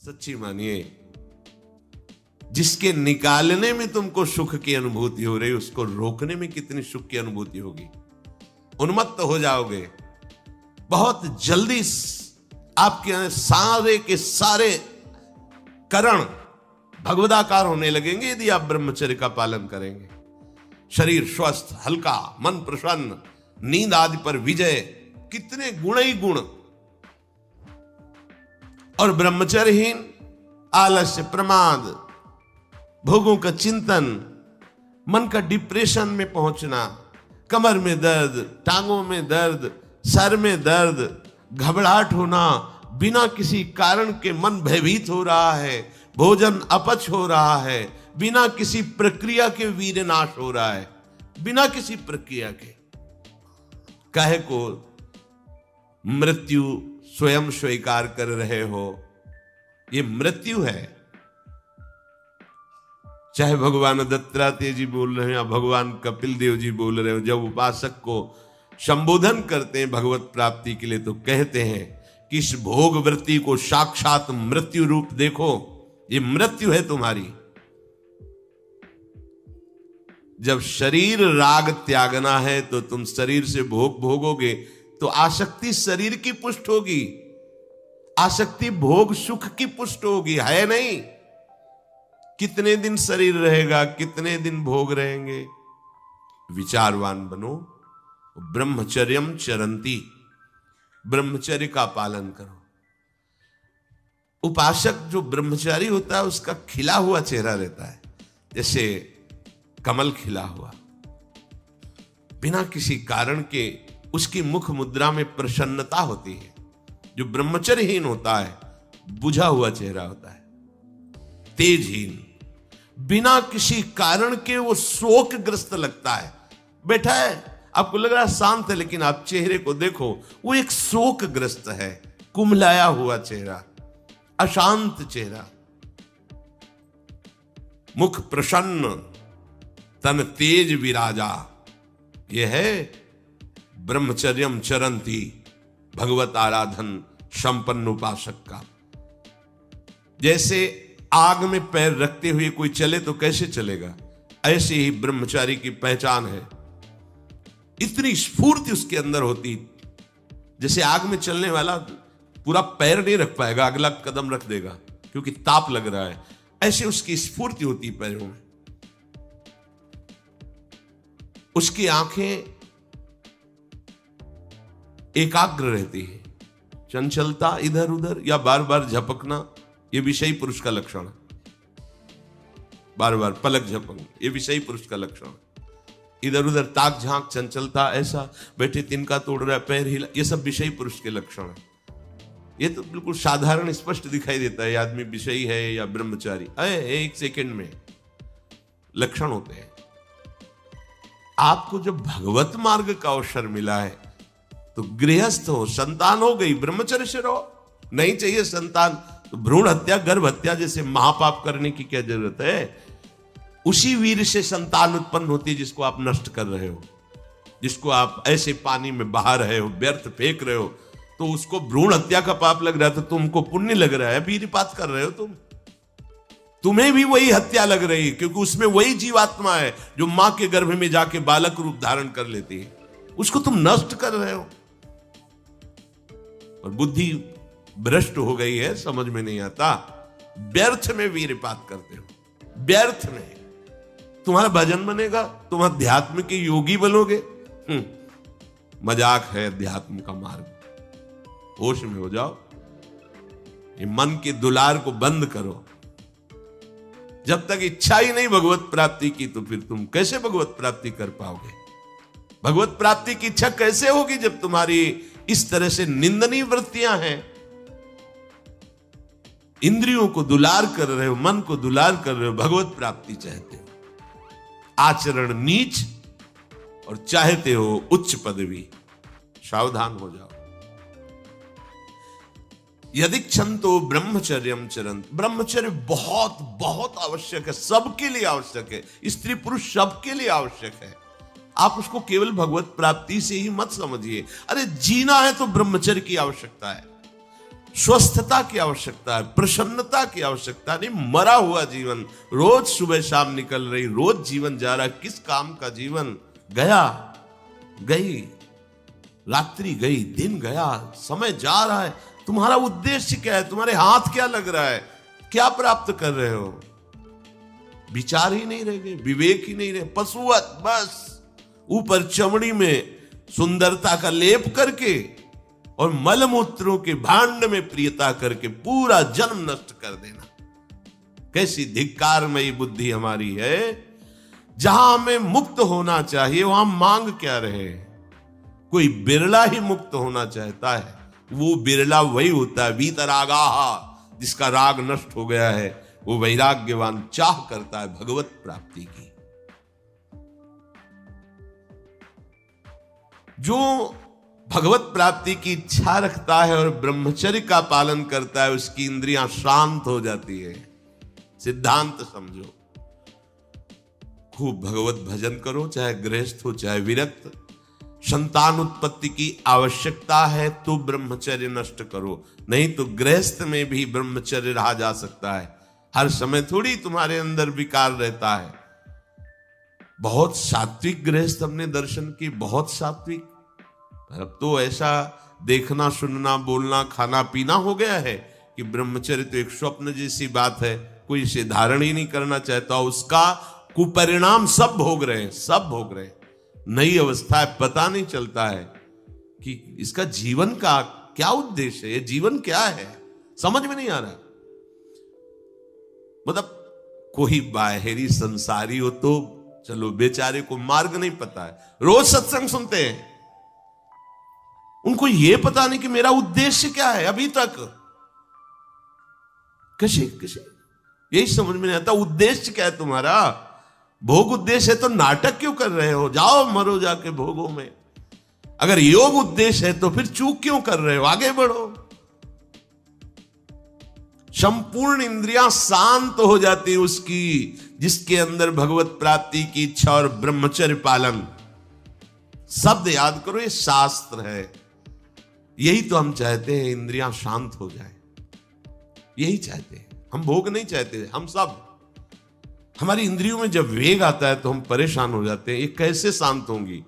सच्ची मानिए, जिसके निकालने में तुमको सुख की अनुभूति हो रही, उसको रोकने में कितनी सुख की अनुभूति होगी। उन्मत्त हो जाओगे, बहुत जल्दी आपके सारे के सारे करण भगवदाकार होने लगेंगे यदि आप ब्रह्मचर्य का पालन करेंगे। शरीर स्वस्थ, हल्का, मन प्रसन्न, नींद आदि पर विजय, कितने गुण ही गुण। और ब्रह्मचर्यहीन आलस्य, प्रमाद, भोगों का चिंतन, मन का डिप्रेशन में पहुंचना, कमर में दर्द, टांगों में दर्द, सर में दर्द, घबराहट होना, बिना किसी कारण के मन भयभीत हो रहा है, भोजन अपच हो रहा है, बिना किसी प्रक्रिया के वीरनाश हो रहा है, बिना किसी प्रक्रिया के। काहे को मृत्यु स्वयं स्वीकार कर रहे हो, ये मृत्यु है। चाहे भगवान दत्तात्रेय जी बोल रहे हैं या भगवान कपिल देव जी बोल रहे हो, जब उपासक को संबोधन करते हैं भगवत प्राप्ति के लिए तो कहते हैं कि इस भोग वृत्ति को साक्षात मृत्यु रूप देखो, ये मृत्यु है तुम्हारी। जब शरीर राग त्यागना है तो तुम शरीर से भोग भोगोगे तो आसक्ति शरीर की पुष्ट होगी, आसक्ति भोग सुख की पुष्ट होगी, है नहीं। कितने दिन शरीर रहेगा, कितने दिन भोग रहेंगे। विचारवान बनो, ब्रह्मचर्यम चरंती, ब्रह्मचर्य का पालन करो। उपासक जो ब्रह्मचारी होता है उसका खिला हुआ चेहरा रहता है, जैसे कमल खिला हुआ, बिना किसी कारण के उसकी मुख मुद्रा में प्रसन्नता होती है। जो ब्रह्मचर्यहीन होता है बुझा हुआ चेहरा होता है, तेजहीन, बिना किसी कारण के वो शोकग्रस्त लगता है। बैठा है, आपको लग रहा है शांत है, लेकिन आप चेहरे को देखो, वो एक शोकग्रस्त है, कुम्हलाया हुआ चेहरा, अशांत चेहरा। मुख प्रसन्न, तन तेज विराजा, यह है ब्रह्मचर्यम चरंती, भगवत आराधन संपन्न उपासक का। जैसे आग में पैर रखते हुए कोई चले तो कैसे चलेगा, ऐसे ही ब्रह्मचारी की पहचान है। इतनी स्फूर्ति उसके अंदर होती, जैसे आग में चलने वाला पूरा पैर नहीं रख पाएगा, अगला कदम रख देगा क्योंकि ताप लग रहा है, ऐसे उसकी स्फूर्ति होती पैरों में। उसकी आंखें एकाग्र रहती है, चंचलता इधर उधर या बार बार झपकना ये विषयी पुरुष का लक्षण है। बार बार पलक झपकना ये विषयी पुरुष का लक्षण है। इधर उधर ताक झांक, चंचलता, ऐसा बैठे तिनका तोड़ रहा है, पैर हिला, ये सब विषयी पुरुष के लक्षण है। ये तो बिल्कुल साधारण स्पष्ट दिखाई देता है आदमी विषयी है या ब्रह्मचारी, एक सेकंड में लक्षण होते हैं। आपको जब भगवत मार्ग का अवसर मिला है तो गृहस्थ हो, संतान हो गई, ब्रह्मचर्य से रहो। नहीं चाहिए संतान तो भ्रूण हत्या, गर्भ हत्या जैसे महापाप करने की क्या जरूरत है। उसी वीर से संतान उत्पन्न होती है जिसको आप नष्ट कर रहे हो, जिसको आप ऐसे पानी में बहा रहे हो, व्यर्थ फेंक रहे हो, तो उसको भ्रूण हत्या का पाप लग रहा है तो तुमको पुण्य लग रहा है, वीरपात कर रहे हो तुम्हें भी वही हत्या लग रही है, क्योंकि उसमें वही जीवात्मा है जो मां के गर्भ में जाके बालक रूप धारण कर लेती है, उसको तुम नष्ट कर रहे हो। और बुद्धि भ्रष्ट हो गई है, समझ में नहीं आता, व्यर्थ में वीरपात करते हो, व्यर्थ में। तुम्हारा भजन बनेगा, तुम अध्यात्म के योगी बनोगे, मजाक है अध्यात्म का मार्ग। होश में हो जाओ, ये मन के दुलार को बंद करो। जब तक इच्छा ही नहीं भगवत प्राप्ति की तो फिर तुम कैसे भगवत प्राप्ति कर पाओगे। भगवत प्राप्ति की इच्छा कैसे होगी जब तुम्हारी इस तरह से निंदनीय वृत्तियां हैं। इंद्रियों को दुलार कर रहे हो, मन को दुलार कर रहे हो, भगवत प्राप्ति चाहते हो, आचरण नीच और चाहते हो उच्च पदवी। सावधान हो जाओ। यदि क्षंतो ब्रह्मचर्यम चरंत, ब्रह्मचर्य बहुत बहुत आवश्यक है, सबके लिए आवश्यक है, स्त्री पुरुष सबके लिए आवश्यक है। आप उसको केवल भगवत प्राप्ति से ही मत समझिए। अरे जीना है तो ब्रह्मचर्य की आवश्यकता है। स्वस्थता की आवश्यकता है, प्रसन्नता की आवश्यकता नहीं। मरा हुआ जीवन, रोज सुबह शाम निकल रही, रोज जीवन जा रहा, किस काम का जीवन? गया, गई रात्रि, गई दिन, गया समय, जा रहा है। तुम्हारा उद्देश्य क्या है? तुम्हारे हाथ क्या लग रहा है? क्या प्राप्त कर रहे हो? विचार ही नहीं रह गए, विवेक ही नहीं रहे, पशुवत बस ऊपर चमड़ी में सुंदरता का लेप करके और मलमूत्रों के भांड में प्रियता करके पूरा जन्म नष्ट कर देना। कैसी धिक्कारमयी बुद्धि हमारी है। जहां हमें मुक्त होना चाहिए वहां मांग क्या रहे। कोई बिरला ही मुक्त होना चाहता है, वो बिरला वही होता है वीतरागाहा, जिसका राग नष्ट हो गया है, वो वैराग्यवान चाह करता है भगवत प्राप्ति की। जो भगवत प्राप्ति की इच्छा रखता है और ब्रह्मचर्य का पालन करता है, उसकी इंद्रियां शांत हो जाती है। सिद्धांत समझो, खूब भगवत भजन करो, चाहे गृहस्थ हो चाहे विरक्त। संतान उत्पत्ति की आवश्यकता है तो ब्रह्मचर्य नष्ट करो, नहीं तो गृहस्थ में भी ब्रह्मचर्य रहा जा सकता है। हर समय थोड़ी तुम्हारे अंदर विकार रहता है। बहुत सात्विक गृहस्थ हमने दर्शन की, बहुत सात्विक। अब तो ऐसा देखना, सुनना, बोलना, खाना पीना हो गया है कि ब्रह्मचर्य तो एक स्वप्न जैसी बात है, कोई इसे धारण ही नहीं करना चाहता। उसका कुपरिणाम सब भोग रहे हैं, सब भोग रहे हैं। नई अवस्था है, पता नहीं चलता है कि इसका जीवन का क्या उद्देश्य है, ये जीवन क्या है, समझ में नहीं आ रहा। मतलब कोई बाहरी संसारी हो तो चलो, बेचारे को मार्ग नहीं पता है, रोज सत्संग सुनते हैं, उनको यह पता नहीं कि मेरा उद्देश्य क्या है। अभी तक किसी यही समझ में नहीं आता, उद्देश्य क्या है तुम्हारा? भोग उद्देश्य है तो नाटक क्यों कर रहे हो? जाओ मरो जाके भोगों में। अगर योग उद्देश्य है तो फिर चूक क्यों कर रहे हो? आगे बढ़ो। संपूर्ण इंद्रियां शांत हो जाती है उसकी, जिसके अंदर भगवत प्राप्ति की इच्छा और ब्रह्मचर्य पालन। शब्द याद करो, ये शास्त्र है। यही तो हम चाहते हैं, इंद्रियां शांत हो जाए, यही चाहते हैं हम। भोग नहीं चाहते हम सब। हमारी इंद्रियों में जब वेग आता है तो हम परेशान हो जाते हैं, ये कैसे शांत होंगी?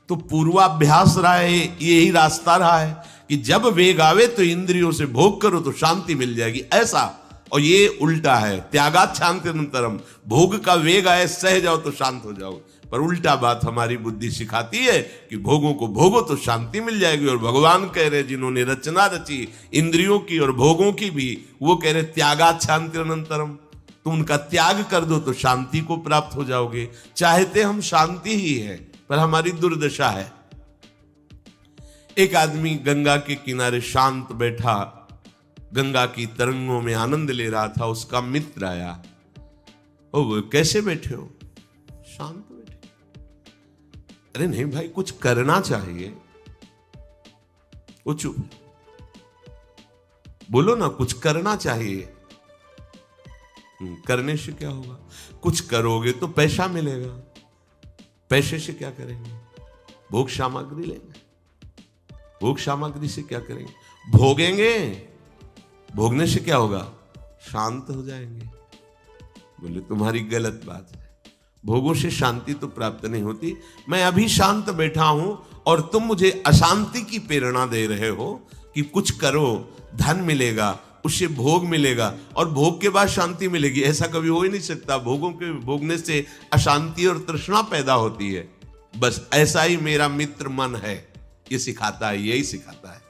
तो पूर्वाभ्यास रहा है, यही रास्ता रहा है कि जब वेग आवे तो इंद्रियों से भोग करो तो शांति मिल जाएगी, ऐसा। और ये उल्टा है, त्यागात शांतिरंतरम। भोग का वेग आए, सह जाओ तो शांत हो जाओ। पर उल्टा बात हमारी बुद्धि सिखाती है कि भोगों को भोगो तो शांति मिल जाएगी। और भगवान कह रहे, जिन्होंने रचना रची इंद्रियों की और भोगों की भी, वो कह रहे त्यागात शांतिरंतरम। तुम उनका त्याग कर दो तो शांति को प्राप्त हो जाओगे। चाहते हम शांति ही है, पर हमारी दुर्दशा है। एक आदमी गंगा के किनारे शांत बैठा, गंगा की तरंगों में आनंद ले रहा था। उसका मित्र आया, ओ वो कैसे बैठे हो? शांत बैठे। अरे नहीं भाई, कुछ करना चाहिए। वो चुप, बोलो ना, कुछ करना चाहिए। करने से क्या होगा? कुछ करोगे तो पैसा मिलेगा। पैसे से क्या करेंगे? भोग सामग्री लेंगे। भोग सामग्री से क्या करेंगे? भोगेंगे। भोगने से क्या होगा? शांत हो जाएंगे। बोले तुम्हारी गलत बात है, भोगों से शांति तो प्राप्त नहीं होती। मैं अभी शांत बैठा हूं और तुम मुझे अशांति की प्रेरणा दे रहे हो कि कुछ करो, धन मिलेगा, उससे भोग मिलेगा और भोग के बाद शांति मिलेगी। ऐसा कभी हो ही नहीं सकता। भोगों के भोगने से अशांति और तृष्णा पैदा होती है। बस ऐसा ही मेरा मित्र मन है, ये सिखाता है, यही सिखाता है।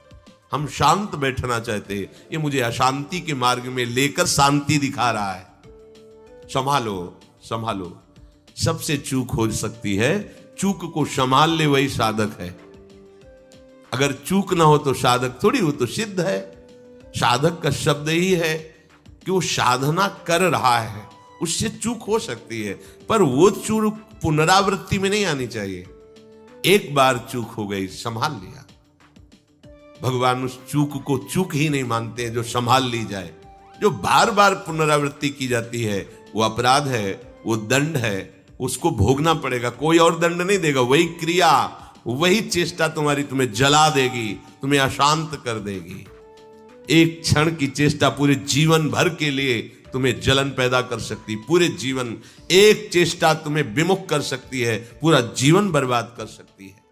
हम शांत बैठना चाहते हैं, ये मुझे अशांति के मार्ग में लेकर शांति दिखा रहा है। संभालो, संभालो। सबसे चूक हो सकती है, चूक को संभाल ले वही साधक है। अगर चूक ना हो तो साधक थोड़ी, हो तो सिद्ध है। साधक का शब्द ही है कि वो साधना कर रहा है, उससे चूक हो सकती है, पर वो चूक पुनरावृत्ति में नहीं आनी चाहिए। एक बार चूक हो गई, संभाल लिया। भगवान उस चूक को चूक ही नहीं मानते हैं जो संभाल ली जाए। जो बार बार पुनरावृत्ति की जाती है वो अपराध है, वो दंड है, उसको भोगना पड़ेगा। कोई और दंड नहीं देगा। वही क्रिया, वही चेष्टा तुम्हारी तुम्हें जला देगी, तुम्हें अशांत कर देगी। एक क्षण की चेष्टा पूरे जीवन भर के लिए तुम्हें जलन पैदा कर सकती, पूरे जीवन एक चेष्टा तुम्हें विमुख कर सकती है, पूरा जीवन बर्बाद कर सकती है।